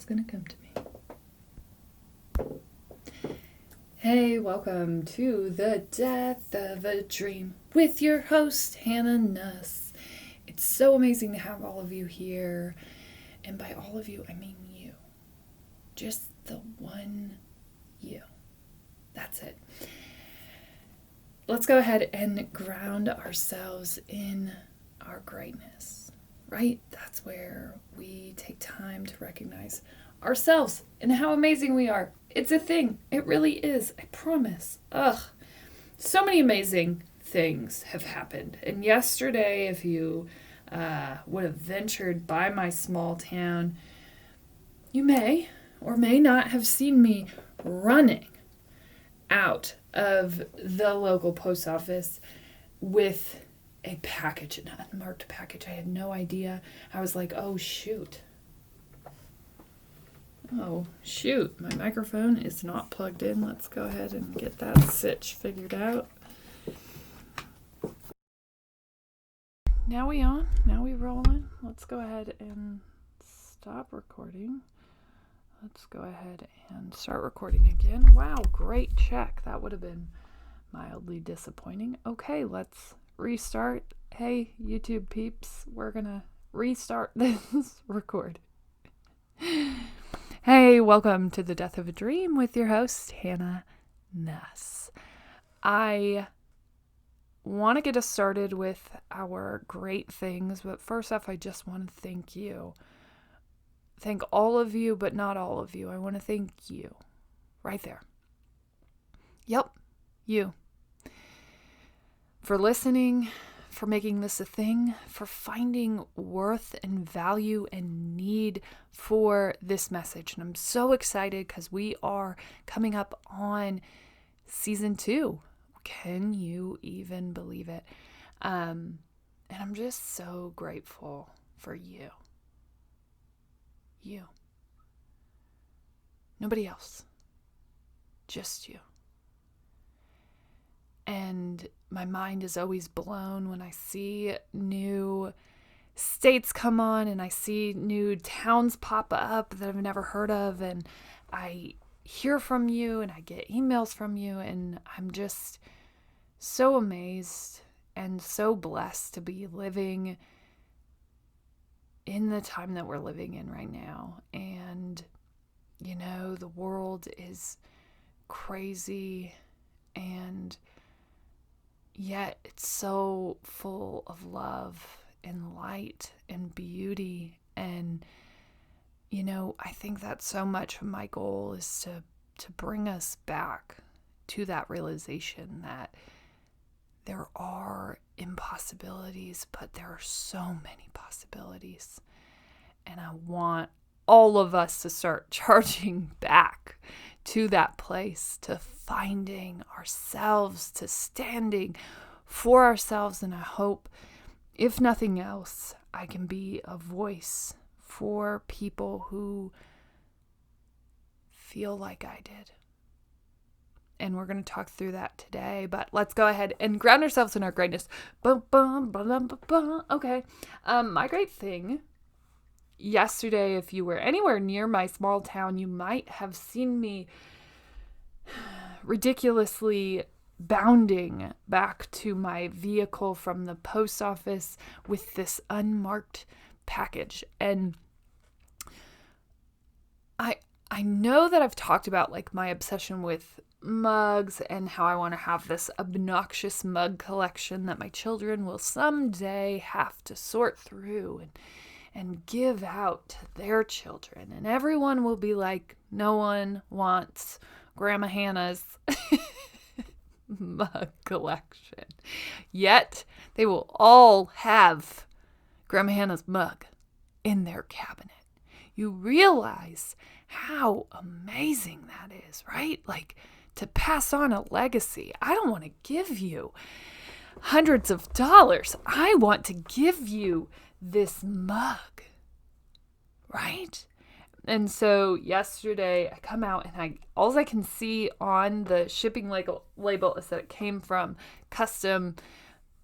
going to come to me. Hey, welcome to The Death of a Dream with your host, Hannah Nuss. It's so amazing to have all of you here. And by all of you, I mean you. Just the one you. That's it. Let's go ahead and ground ourselves in our greatness, right? That's where we take time to recognize ourselves and how amazing we are. It's a thing. It really is. I promise. So many amazing things have happened. And yesterday, if you would have ventured by my small town, you may or may not have seen me running out of the local post office with a package, an unmarked package. I had no idea. I was like, oh shoot, my microphone is not plugged in. Let's go ahead and get that sitch figured out. Now we on? Now we rolling? Let's go ahead and stop recording. Let's go ahead and start recording again. Wow, great check. That would have been mildly disappointing. Okay, let's restart. Hey, YouTube peeps, we're gonna restart this record. Hey, welcome to The Death of a Dream with your host, Hannah Nuss. I want to get us started with our great things, but first off, I just want to thank you. Thank all of you, but not all of you. I want to thank you. Right there. Yep, you. For listening, for making this a thing, for finding worth and value and need for this message. And I'm so excited because we are coming up on season 2. Can you even believe it? And I'm just so grateful for you. You. Nobody else. Just you. And my mind is always blown when I see new states come on and I see new towns pop up that I've never heard of, and I hear from you and I get emails from you, and I'm just so amazed and so blessed to be living in the time that we're living in right now. And, you know, the world is crazy, and yet it's so full of love and light and beauty. And, you know, I think that so much of my goal is to bring us back to that realization that there are impossibilities, but there are so many possibilities. And I want all of us to start charging back to that place, to finding ourselves, to standing for ourselves. And I hope, if nothing else, I can be a voice for people who feel like I did. And we're going to talk through that today. But let's go ahead and ground ourselves in our greatness. Okay. My great thing yesterday, if you were anywhere near my small town, you might have seen me ridiculously bounding back to my vehicle from the post office with this unmarked package. And I know that I've talked about like my obsession with mugs and how I want to have this obnoxious mug collection that my children will someday have to sort through and give out to their children. And everyone will be like, no one wants Grandma Hannah's mug collection. Yet they will all have Grandma Hannah's mug in their cabinet. You realize how amazing that is, right? Like, to pass on a legacy. I don't want to give you hundreds of dollars. I want to give you this mug, right? And so yesterday I come out and all I can see on the shipping label is that it came from Custom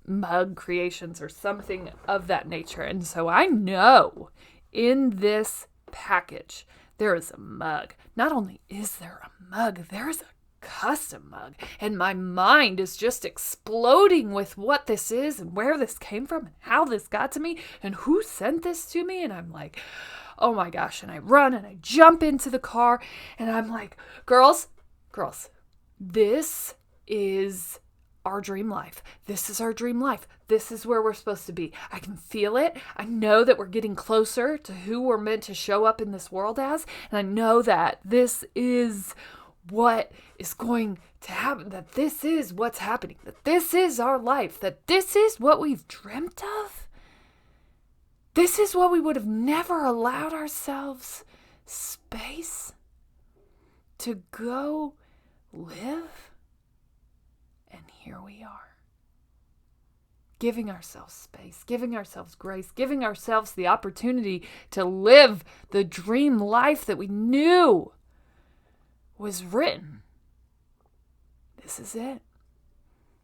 Mug Creations or something of that nature. And so I know in this package there is a mug. Not only is there a mug, there's a custom mug. And my mind is just exploding with what this is and where this came from and how this got to me and who sent this to me. And I'm like, oh my gosh. And I run and I jump into the car and I'm like, girls, this is our dream life. This is our dream life. This is where we're supposed to be. I can feel it. I know that we're getting closer to who we're meant to show up in this world as. And I know that this is what is going to happen, that this is what's happening, that this is our life, that this is what we've dreamt of. This is what we would have never allowed ourselves space to go live. And here we are, giving ourselves space, giving ourselves grace, giving ourselves the opportunity to live the dream life that we knew was written. This is it.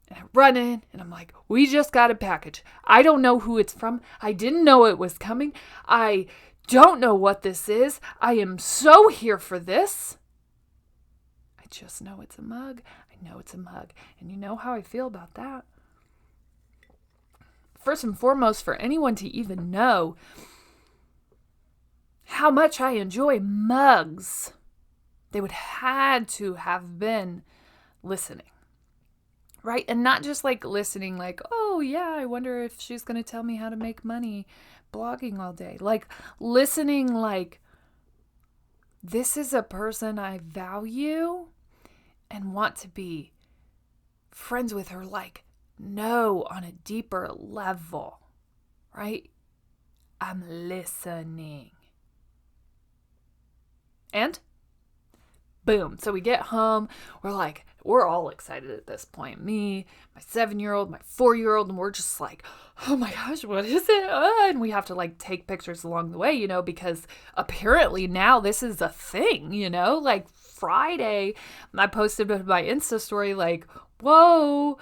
And I run in and I'm like, we just got a package. I don't know who it's from. I didn't know it was coming. I don't know what this is. I am so here for this. I just know it's a mug. I know it's a mug. And you know how I feel about that. First and foremost, for anyone to even know how much I enjoy mugs, they would had to have been listening. Right? And not just like listening like, oh yeah, I wonder if she's going to tell me how to make money blogging all day. Like listening like, this is a person I value and want to be friends with her, like, no, on a deeper level, right? I'm listening. And boom. So we get home. We're all excited at this point. Me, my 7-year-old, my 4-year-old, and we're just like, oh my gosh, what is it? And we have to like take pictures along the way, because apparently now this is a thing, like Friday, I posted with my Insta story, like, whoa,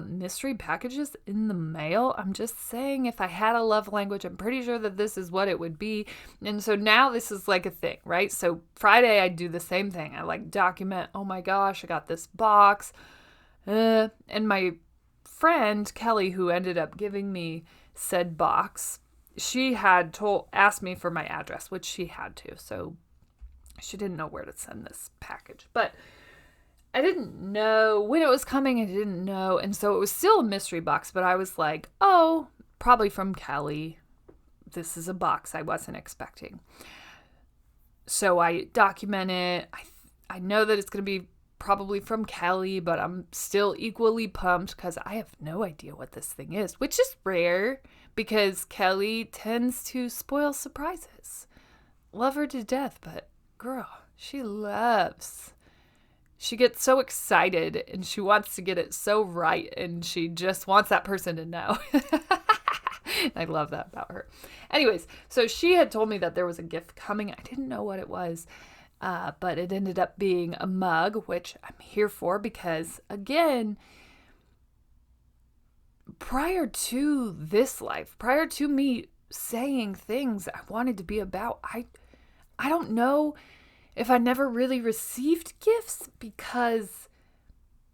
mystery packages in the mail. I'm just saying, if I had a love language, I'm pretty sure that this is what it would be. And so now this is like a thing, right? So Friday I do the same thing. I like document, oh my gosh, I got this box. And my friend Kelly, who ended up giving me said box, she had asked me for my address, which she had to. So she didn't know where to send this package, but I didn't know when it was coming. I didn't know. And so it was still a mystery box, but I was like, oh, probably from Kelly. This is a box I wasn't expecting. So I document it. I know that it's going to be probably from Kelly, but I'm still equally pumped because I have no idea what this thing is, which is rare because Kelly tends to spoil surprises. Love her to death, but girl, she gets so excited and she wants to get it so right and she just wants that person to know. I love that about her. Anyways, so she had told me that there was a gift coming. I didn't know what it was, but it ended up being a mug, which I'm here for because, again, prior to this life, prior to me saying things I wanted to be about, I don't know if I never really received gifts because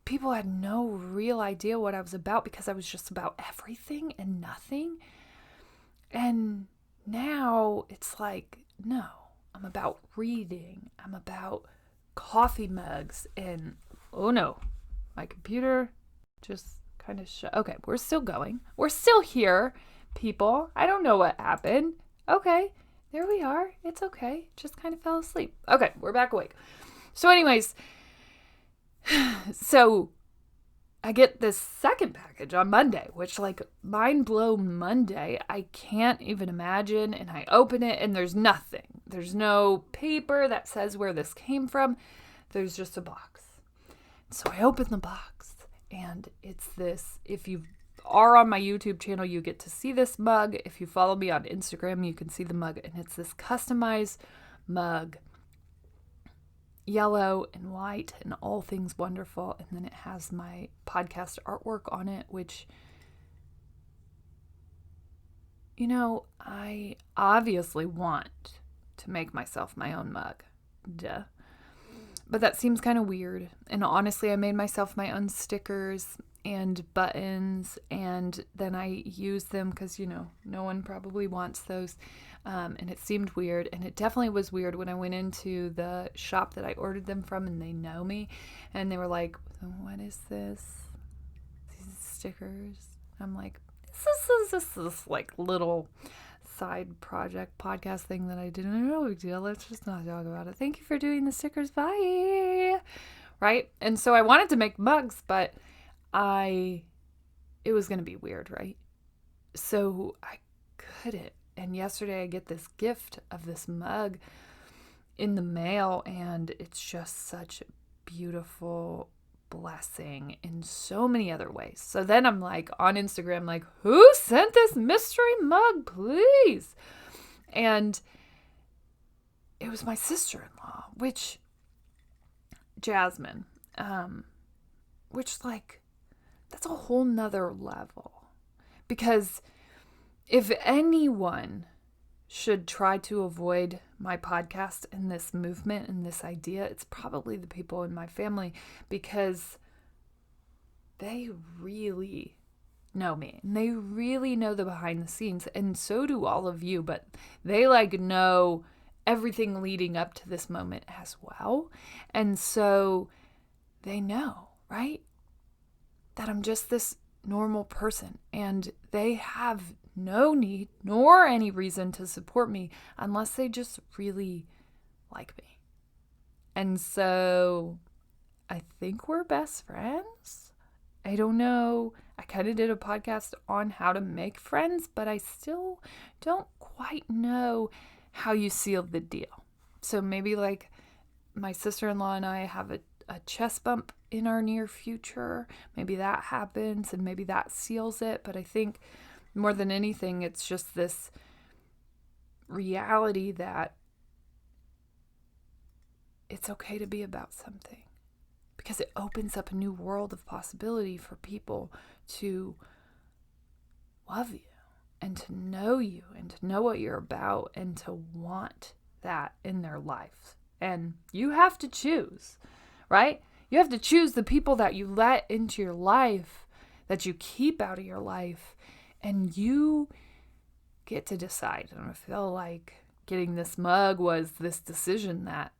people had no real idea what I was about because I was just about everything and nothing. And now it's like, no, I'm about reading. I'm about coffee mugs. And oh no, my computer just kind of shut. Okay, we're still going. We're still here, people. I don't know what happened. Okay. There we are. It's okay. Just kind of fell asleep. Okay, we're back awake. So anyways, so I get this second package on Monday, which like mind blow Monday. I can't even imagine. And I open it and there's nothing. There's no paper that says where this came from. There's just a box. So I open the box and it's this, if you are on my YouTube channel, you get to see this mug. If you follow me on Instagram, you can see the mug, and it's this customized mug, yellow and white and all things wonderful. And then it has my podcast artwork on it, which, I obviously want to make myself my own mug. Duh. But that seems kind of weird. And honestly, I made myself my own stickers and buttons, and then I used them because, no one probably wants those. And it seemed weird. And it definitely was weird when I went into the shop that I ordered them from, and they know me. And they were like, what is this? These stickers. I'm like, this like little side project podcast thing that I did. No big deal. Let's just not talk about it. Thank you for doing the stickers. Bye. Right? And so I wanted to make mugs, but it was going to be weird, right? So I couldn't. And yesterday I get this gift of this mug in the mail, and it's just such a beautiful blessing in so many other ways. So then I'm like on Instagram, like, who sent this mystery mug, please? And it was my sister-in-law, Jasmine, which like, that's a whole nother level. Because if anyone should try to avoid my podcast and this movement and this idea, it's probably the people in my family, because they really know me and they really know the behind the scenes, and so do all of you, but they know everything leading up to this moment as well. And so they know, right, that I'm just this normal person, and they have no need nor any reason to support me unless they just really like me. And so I think we're best friends. I don't know. I kind of did a podcast on how to make friends, but I still don't quite know how you seal the deal. So maybe like my sister-in-law and I have a chest bump in our near future. Maybe that happens and maybe that seals it. But I think more than anything, it's just this reality that it's okay to be about something, because it opens up a new world of possibility for people to love you and to know you and to know what you're about and to want that in their life. And you have to choose, right? You have to choose the people that you let into your life, that you keep out of your life, and you get to decide. And I feel like getting this mug was this decision that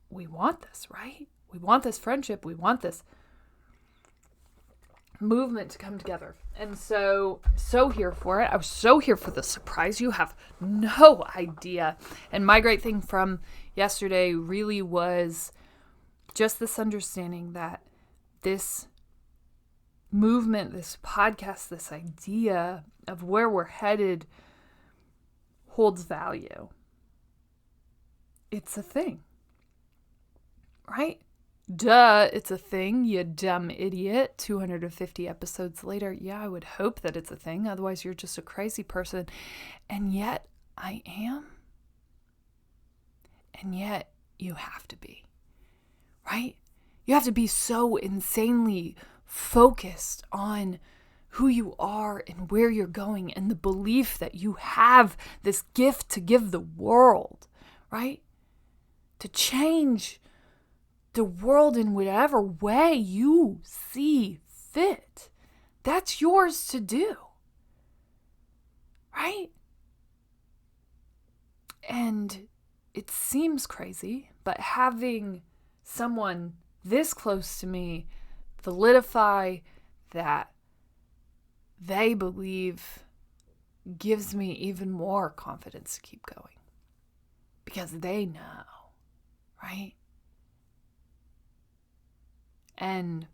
we want this, right? We want this friendship. We want this movement to come together. And so here for it. I was so here for the surprise. You have no idea. And my great thing from yesterday really was just this understanding that this movement, this podcast, this idea of where we're headed holds value. It's a thing, right? Duh, it's a thing, you dumb idiot. 250 episodes later, yeah, I would hope that it's a thing. Otherwise, you're just a crazy person. And yet, I am. And yet, you have to be, right? You have to be so insanely focused on who you are and where you're going and the belief that you have this gift to give the world, right? To change the world in whatever way you see fit. That's yours to do, right? And it seems crazy, but having someone this close to me solidify that they believe gives me even more confidence to keep going, because they know, right? And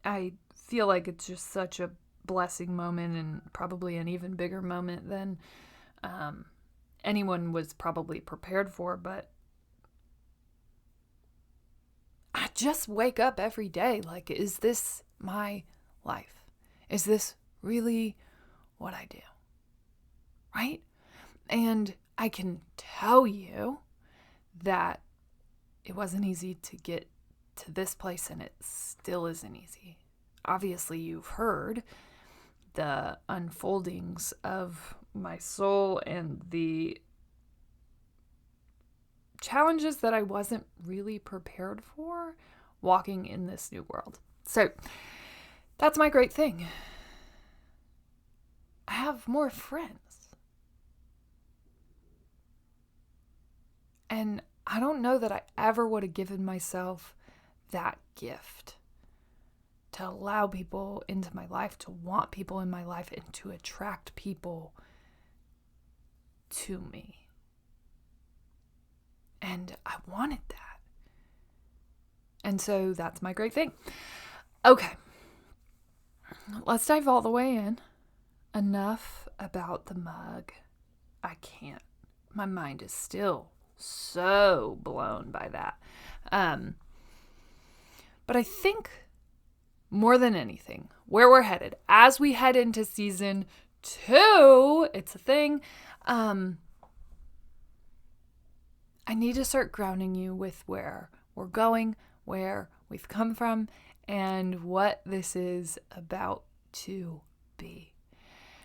I feel like it's just such a blessing moment, and probably an even bigger moment than anyone was probably prepared for. But I just wake up every day like, is this my life? Is this really what I do? Right? And I can tell you that it wasn't easy to get to this place, and it still isn't easy. Obviously, you've heard the unfoldings of my soul and the challenges that I wasn't really prepared for walking in this new world. So that's my great thing. I have more friends. And I don't know that I ever would have given myself that gift to allow people into my life, to want people in my life, and to attract people to me. And I wanted that. And so that's my great thing. Okay. Let's dive all the way in. Enough about the mug. I can't. My mind is still so blown by that. But I think more than anything, where we're headed, as we head into season 2, it's a thing. I need to start grounding you with where we're going, where we've come from, and what this is about to be.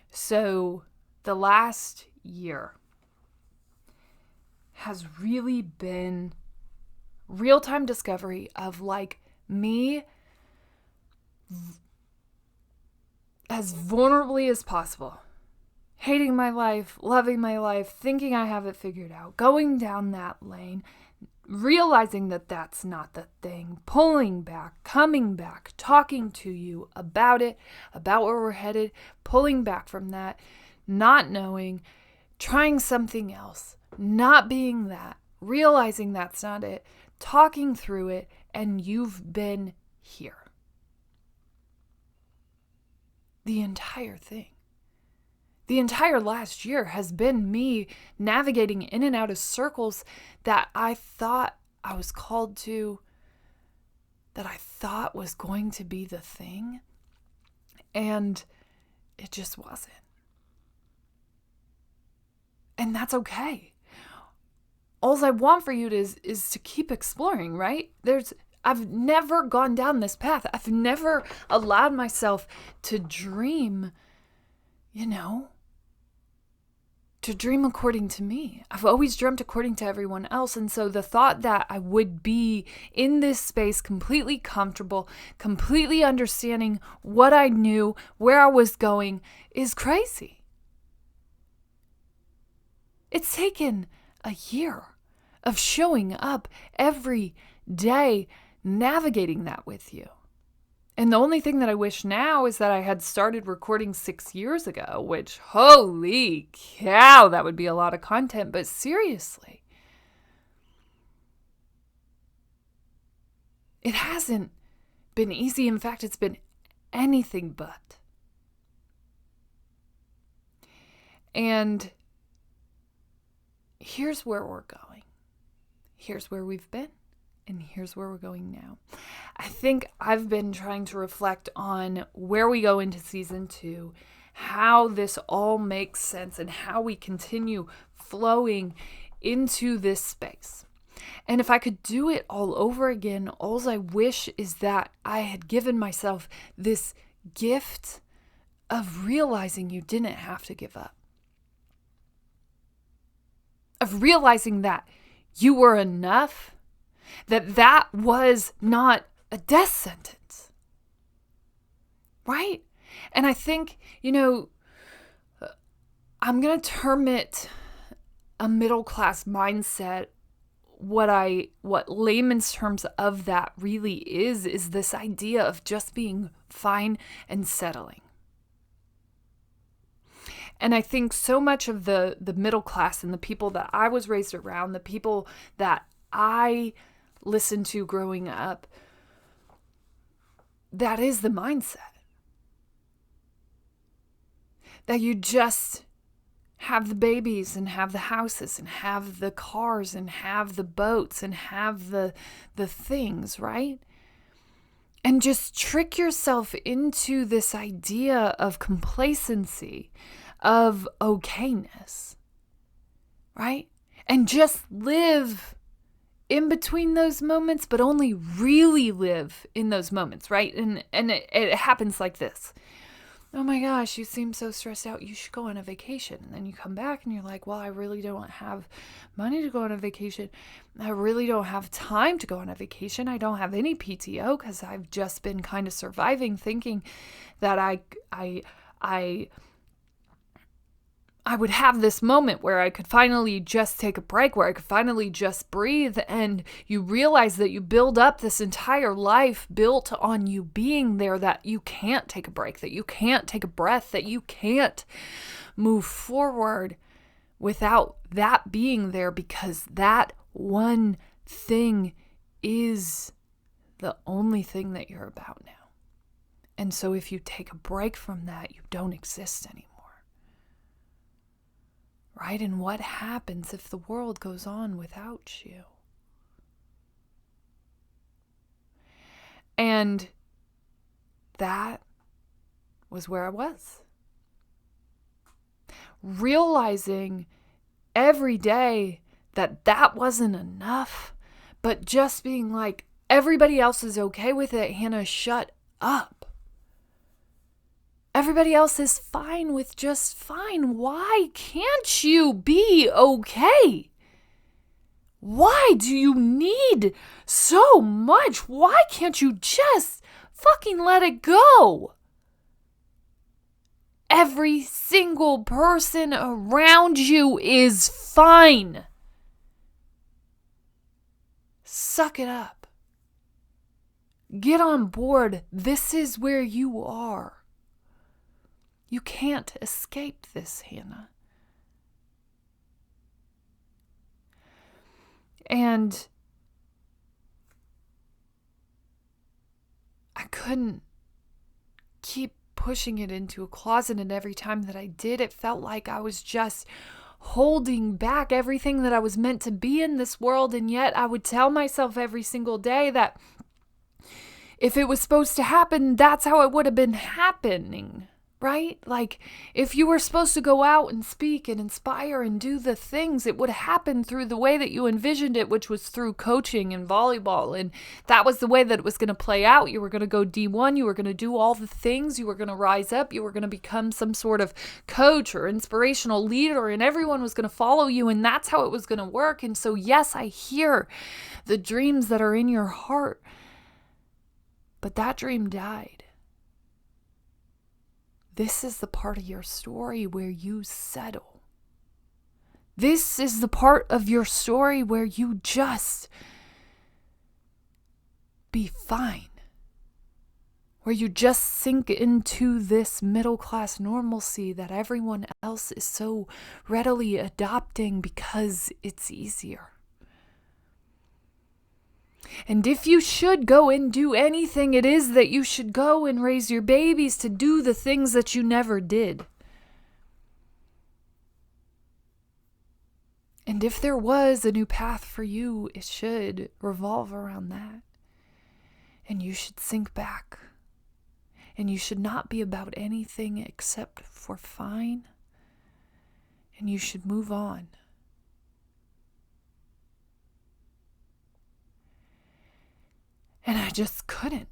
So the last year has really been real-time discovery of like me as vulnerably as possible. Hating my life, loving my life, thinking I have it figured out, going down that lane, realizing that that's not the thing, pulling back, coming back, talking to you about it, about where we're headed, pulling back from that, not knowing, trying something else, not being that, realizing that's not it, talking through it, and you've been here. The entire thing. The entire last year has been me navigating in and out of circles that I thought I was called to, that I thought was going to be the thing, and it just wasn't. And that's okay. All I want for you is to keep exploring, right? I've never gone down this path. I've never allowed myself to dream, to dream according to me. I've always dreamt according to everyone else. And so the thought that I would be in this space completely comfortable, completely understanding what I knew, where I was going, is crazy. It's taken a year of showing up every day, navigating that with you. And the only thing that I wish now is that I had started recording 6 years ago, which, holy cow, that would be a lot of content. But seriously, it hasn't been easy. In fact, it's been anything but. And here's where we're going. Here's where we've been. And here's where we're going now. I think I've been trying to reflect on where we go into season 2, how this all makes sense, and how we continue flowing into this space. And if I could do it all over again, all I wish is that I had given myself this gift of realizing you didn't have to give up. Of realizing that you were enough, that was not a death sentence, right? And I think, I'm going to term it a middle-class mindset. What layman's terms of that really is this idea of just being fine and settling. And I think so much of the middle class and the people that I was raised around, the people that I listened to growing up, that is the mindset. That you just have the babies and have the houses and have the cars and have the boats and have the things, right? And just trick yourself into this idea of complacency, of okayness, right? And just live in between those moments, but only really live in those moments, right? And it happens like this. oh my gosh, you seem so stressed out. You should go on a vacation. And then you come back and you're like, well, I really don't have money to go on a vacation. I really don't have time to go on a vacation. I don't have any PTO because I've just been kind of surviving, thinking that I would have this moment where I could finally just take a break, where I could finally just breathe. And you realize that you build up this entire life built on you being there, that you can't take a break, that you can't take a breath, that you can't move forward without that being there, because that one thing is the only thing that you're about now. And so if you take a break from that, you don't exist anymore. Right? And what happens if the world goes on without you? And that was where I was. Realizing every day that that wasn't enough, but just being like, everybody else is okay with it, Hannah, shut up. Everybody else is fine with just fine. Why can't you be okay? Why do you need so much? Why can't you just fucking let it go? Every single person around you is fine. Suck it up. Get on board. This is where you are. You can't escape this, Hannah. And I couldn't keep pushing it into a closet, and every time that I did, it felt like I was just holding back everything that I was meant to be in this world. And yet I would tell myself every single day that if it was supposed to happen, that's how it would have been happening. Right? Like, if you were supposed to go out and speak and inspire and do the things, it would happen through the way that you envisioned it, which was through coaching and volleyball. And that was the way that it was going to play out. You were going to go D1. You were going to do all the things. You were going to rise up. You were going to become some sort of coach or inspirational leader, and everyone was going to follow you. And that's how it was going to work. And so, yes, I hear the dreams that are in your heart, but that dream died. This is the part of your story where you settle. This is the part of your story where you just be fine. Where you just sink into this middle-class normalcy that everyone else is so readily adopting because it's easier. And if you should go and do anything, it is that you should go and raise your babies to do the things that you never did. And if there was a new path for you, it should revolve around that. And you should sink back. And you should not be about anything except for fine. And you should move on. And I just couldn't.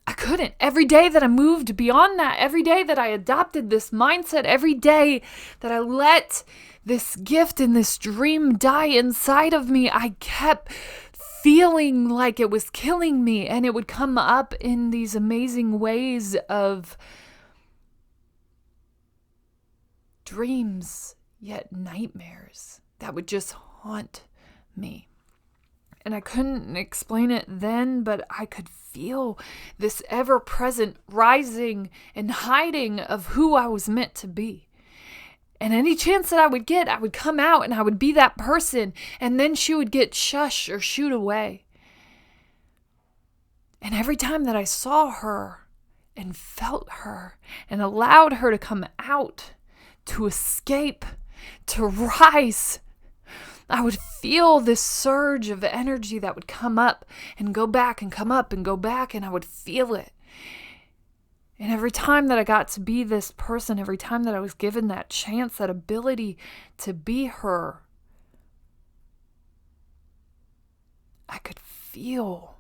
I couldn't. Every day that I moved beyond that, every day that I adopted this mindset, every day that I let this gift and this dream die inside of me, I kept feeling like it was killing me. And it would come up in these amazing ways of dreams, yet nightmares that would just haunt me. And I couldn't explain it then, but I could feel this ever-present rising and hiding of who I was meant to be. And any chance that I would get, I would come out and I would be that person. And then she would get shushed or shooed away. And every time that I saw her and felt her and allowed her to come out, to escape, to rise, I would feel this surge of energy that would come up and go back and come up and go back, and I would feel it. And every time that I got to be this person, every time that I was given that chance, that ability to be her, I could feel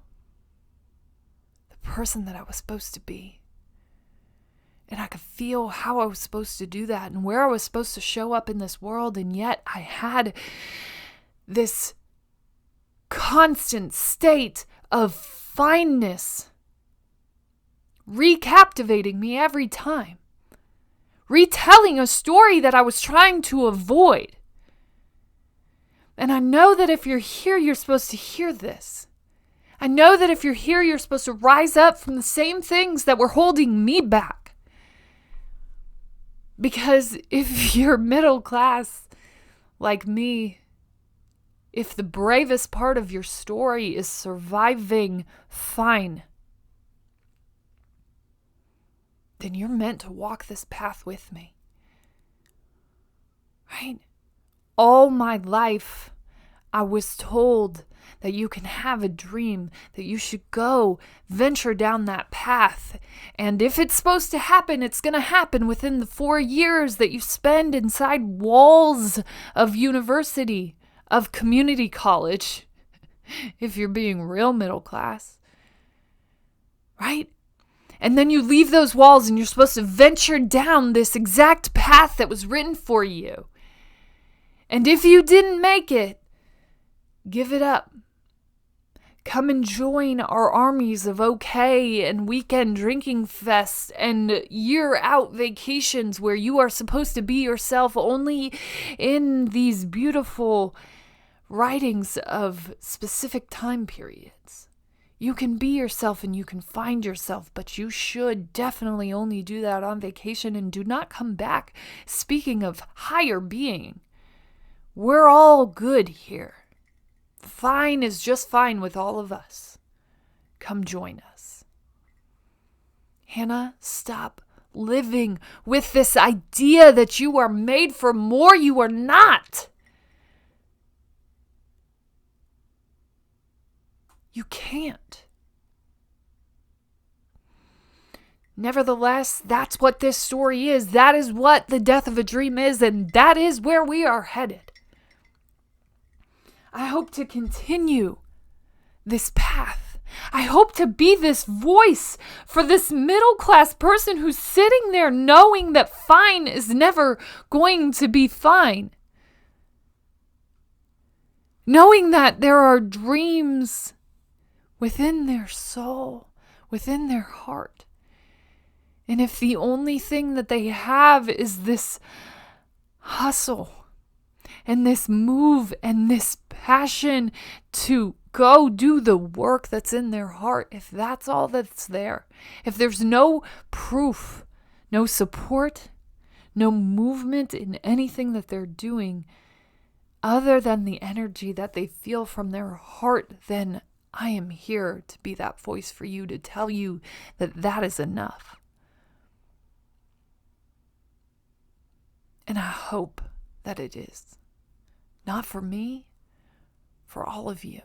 the person that I was supposed to be. And I could feel how I was supposed to do that and where I was supposed to show up in this world. And yet I had this constant state of fineness recaptivating me every time, retelling a story that I was trying to avoid. And I know that if you're here, you're supposed to hear this. I know that if you're here, you're supposed to rise up from the same things that were holding me back. Because if you're middle class like me, if the bravest part of your story is surviving fine, then you're meant to walk this path with me. Right? All my life, I was told that you can have a dream, that you should go venture down that path. And if it's supposed to happen, it's going to happen within the 4 years that you spend inside walls of university, of community college, if you're being real middle class. Right? And then you leave those walls and you're supposed to venture down this exact path that was written for you. And if you didn't make it, give it up. Come and join our armies of OK and weekend drinking fests and year-out vacations where you are supposed to be yourself only in these beautiful writings of specific time periods. You can be yourself and you can find yourself, but you should definitely only do that on vacation and do not come back. Speaking of higher being, we're all good here. Fine is just fine with all of us. Come join us. Hannah, stop living with this idea that you are made for more. You are not. You can't. Nevertheless, that's what this story is. That is what the death of a dream is, and that is where we are headed. I hope to continue this path. I hope to be this voice for this middle-class person who's sitting there knowing that fine is never going to be fine. Knowing that there are dreams within their soul, within their heart. And if the only thing that they have is this hustle and this move and this passion to go do the work that's in their heart, if that's all that's there, if there's no proof, no support, no movement in anything that they're doing other than the energy that they feel from their heart, then I am here to be that voice for you, to tell you that that is enough. And I hope that it is. Not for me, for all of you.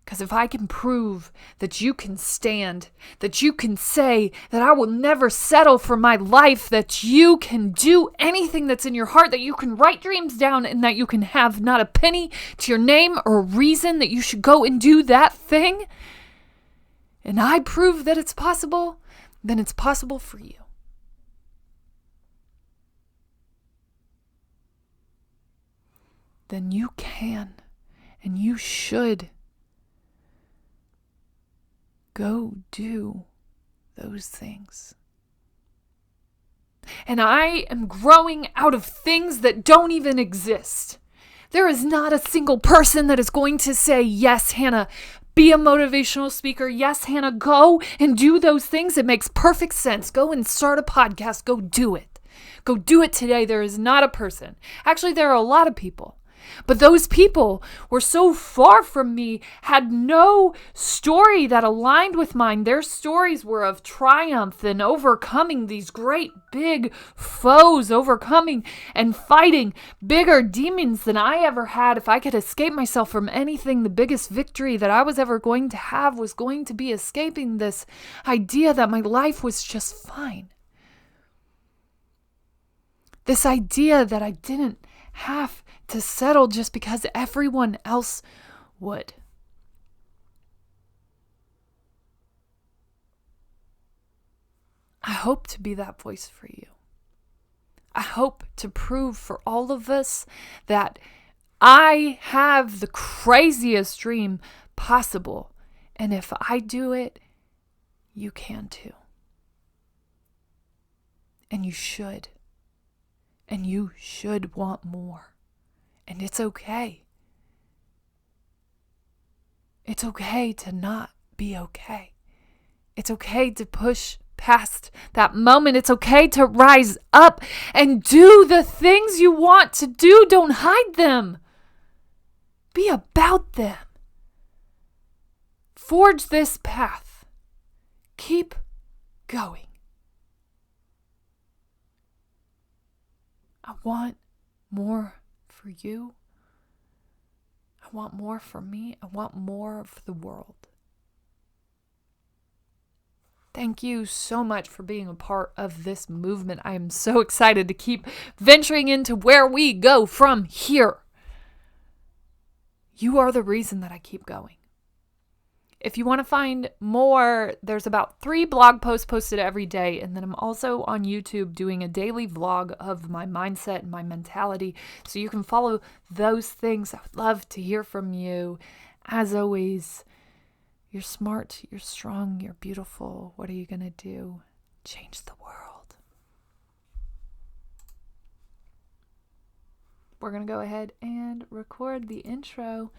Because if I can prove that you can stand, that you can say that I will never settle for my life, that you can do anything that's in your heart, that you can write dreams down, and that you can have not a penny to your name or a reason that you should go and do that thing, and I prove that it's possible, then it's possible for you. Then you can and you should go do those things. And I am growing out of things that don't even exist. There is not a single person that is going to say, yes, Hannah, be a motivational speaker. Yes, Hannah, go and do those things. It makes perfect sense. Go and start a podcast. Go do it. Go do it today. There is not a person. Actually, there are a lot of people. But those people were so far from me, had no story that aligned with mine. Their stories were of triumph and overcoming these great big foes, overcoming and fighting bigger demons than I ever had. If I could escape myself from anything, the biggest victory that I was ever going to have was going to be escaping this idea that my life was just fine. This idea that I didn't have to settle just because everyone else would. I hope to be that voice for you. I hope to prove for all of us that I have the craziest dream possible. And if I do it, you can too. And you should. And you should want more. And it's okay. It's okay to not be okay. It's okay to push past that moment. It's okay to rise up and do the things you want to do. Don't hide them. Be about them. Forge this path. Keep going. I want more for you. I want more for me. I want more for the world. Thank you so much for being a part of this movement. I am so excited to keep venturing into where we go from here. You are the reason that I keep going. If you want to find more, there's about 3 blog posts posted every day. And then I'm also on YouTube doing a daily vlog of my mindset and my mentality. So you can follow those things. I would love to hear from you. As always, you're smart, you're strong, you're beautiful. What are you going to do? Change the world. We're going to go ahead and record the intro.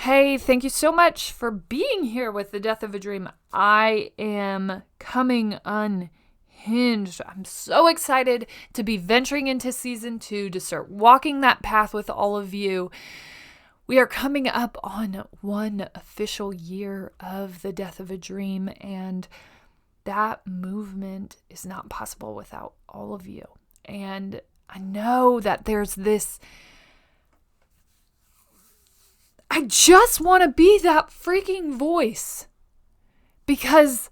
Hey, thank you so much for being here with The Death of a Dream. I am coming unhinged. I'm so excited to be venturing into season 2, to start walking that path with all of you. We are coming up on 1 official year of The Death of a Dream, and that movement is not possible without all of you. And I know that there's this, I just want to be that freaking voice, because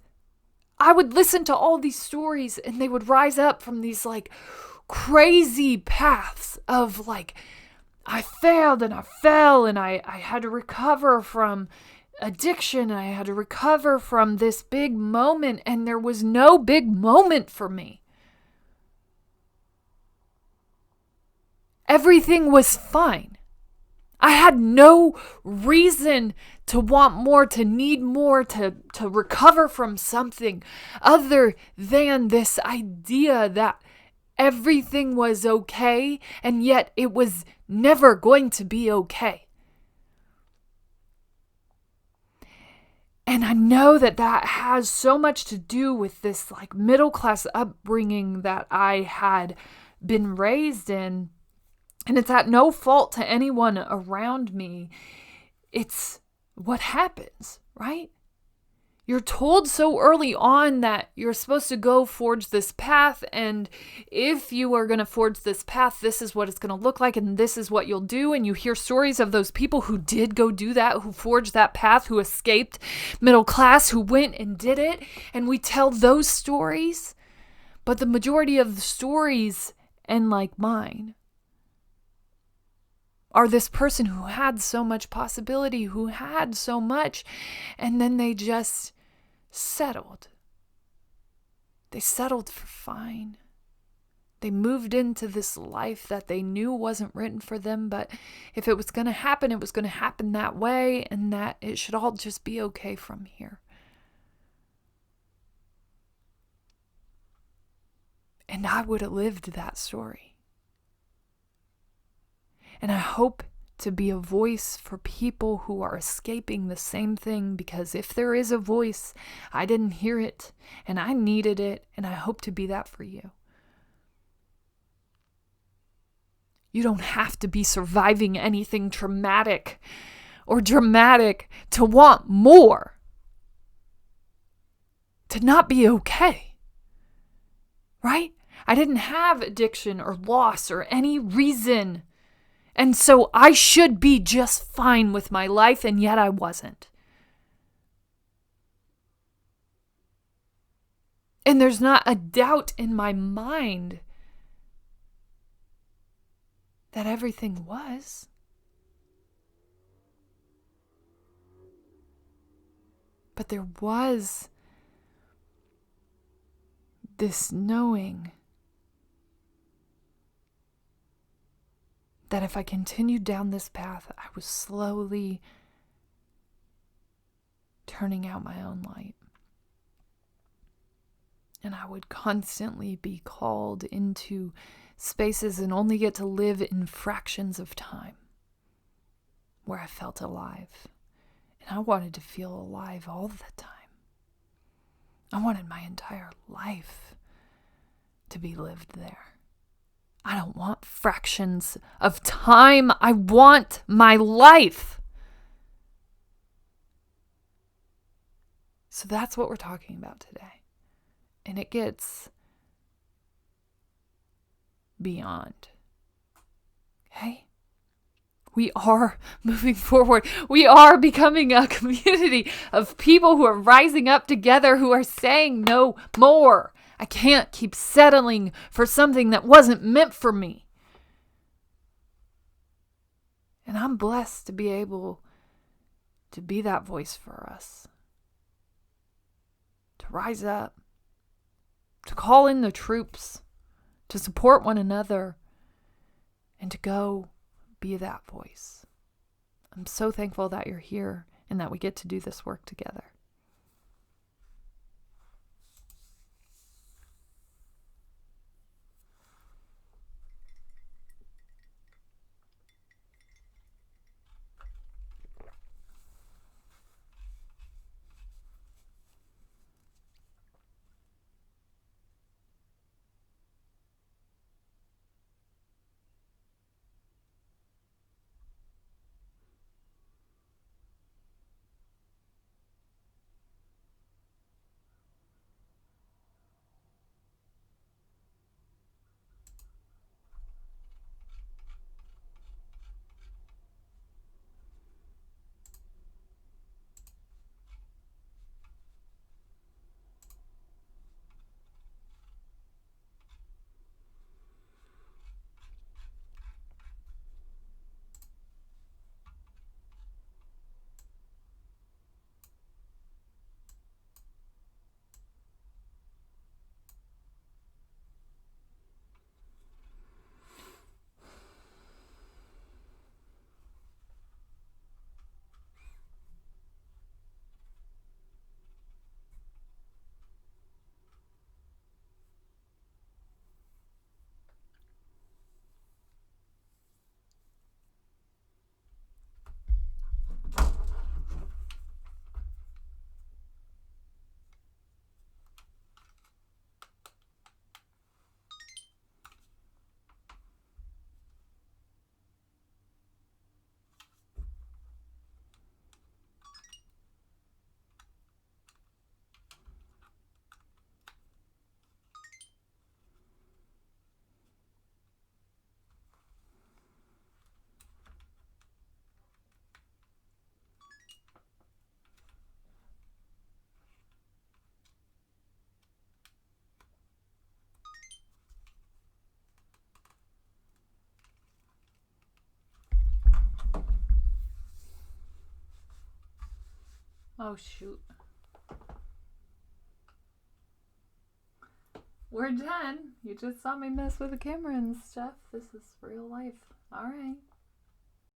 I would listen to all these stories and they would rise up from these like crazy paths of like, I failed and I fell and I had to recover from addiction and I had to recover from this big moment, and there was no big moment for me. Everything was fine. I had no reason to want more, to need more, to recover from something other than this idea that everything was okay, and yet it was never going to be okay. And I know that that has so much to do with this like middle class upbringing that I had been raised in. And it's at no fault to anyone around me. It's what happens, right? You're told so early on that you're supposed to go forge this path. And if you are going to forge this path, this is what it's going to look like. And this is what you'll do. And you hear stories of those people who did go do that, who forged that path, who escaped middle class, who went and did it. And we tell those stories. But the majority of the stories, and like mine, are this person who had so much possibility, who had so much, and then they just settled. They settled for fine. They moved into this life that they knew wasn't written for them, but if it was going to happen, it was going to happen that way, and that it should all just be okay from here. And I would have lived that story. And I hope to be a voice for people who are escaping the same thing, because if there is a voice, I didn't hear it and I needed it, and I hope to be that for you. You don't have to be surviving anything traumatic or dramatic to want more, to not be okay, right? I didn't have addiction or loss or any reason. And so I should be just fine with my life, and yet I wasn't. And there's not a doubt in my mind that everything was. But there was this knowing that if I continued down this path, I was slowly turning out my own light. And I would constantly be called into spaces and only get to live in fractions of time where I felt alive. And I wanted to feel alive all the time. I wanted my entire life to be lived there. I don't want fractions of time. I want my life. So that's what we're talking about today. And it gets beyond. Okay? We are moving forward. We are becoming a community of people who are rising up together, who are saying no more. I can't keep settling for something that wasn't meant for me. And I'm blessed to be able to be that voice for us. To rise up. To call in the troops. To support one another. And to go be that voice. I'm so thankful that you're here and that we get to do this work together. Oh, shoot. We're done. You just saw me mess with the camera and stuff. This is real life. All right.